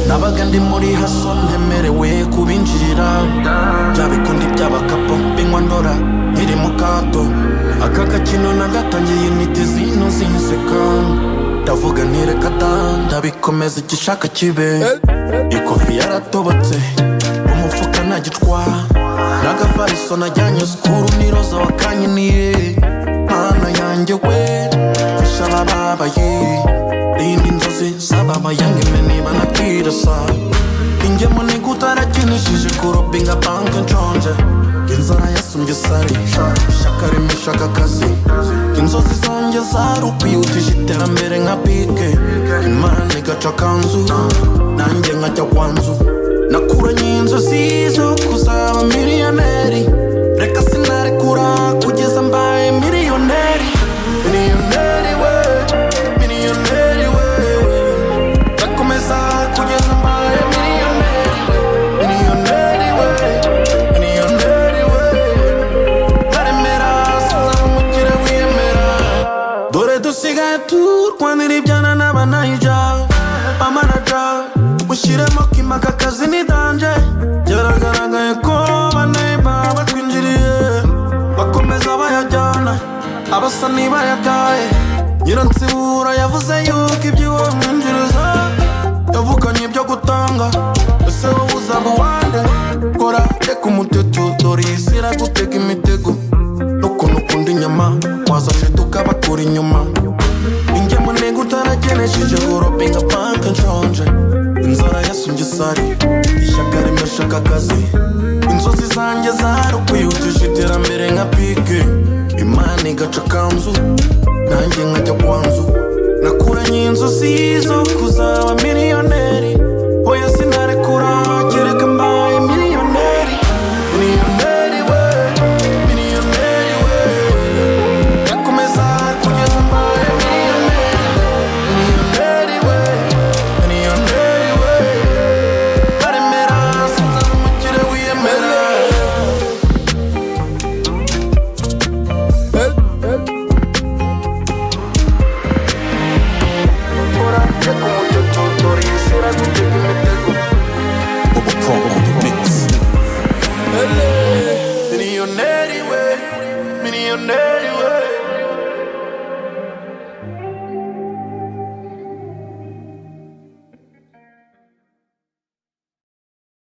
nabaga ndi muri haso ntemerewe kubinjirira bya bikundi by'abakapo binywa ndora nkiri mu kato aka gakino nagatangiye intiti zino zinseka ndavuga ntireka ndabikomeza igishaka kibe ikofi yaratobotse umufuka ntagitwara n'agafariso najyanye sikuru n'iroza wakanyiniye mana yanjye we fasha abababaye rinda inzozi z'ababayange niba nakirasa ingemo nigutarakinishije kurobinga banke nshonje inzara yasumbye sari ishaka rimeshaka akazi inzozi zanjye zari ukwihutisha iterambere nka pike imana igaca akanzu nanjye nkajya kwanzu nakuranye inzozi zo kuzaba miliyoneri reka sinarekura kugeza mbaye miliyoneri miliyoneri we miliyoneri we ndakomeza kugeza mbaye miliyoneri miliyoneri we miliyoneri we ndaremera sinzaba umukire wiyemera dore dusigaye turwanira ibyana n'abanayija amanaja mushyiremo kimaka akazi ni danje byaragaragaye ko baneba batwinjiriye bakomeza bayajyana abasa nibayataye nyiransibura yavuze yuko iby'uwo mwinjiriza yavuganye ibyo gutanga ese wowe uzaba uwande kora reka umuteto dore iyi si iragutega imitego n'ukuntu ukunda inyama wazashiduka bakura inyuma ingemo ntego utaragenesheje urobinga banke nshonje inzara yasumbye sari ishyaka rimeshaka akazi inzozi zanjye zari ukwihutisha iterambere nka pike imana igaca akanzu nanjye nkajya kwanzu nakuranye inzozi zo kuzaba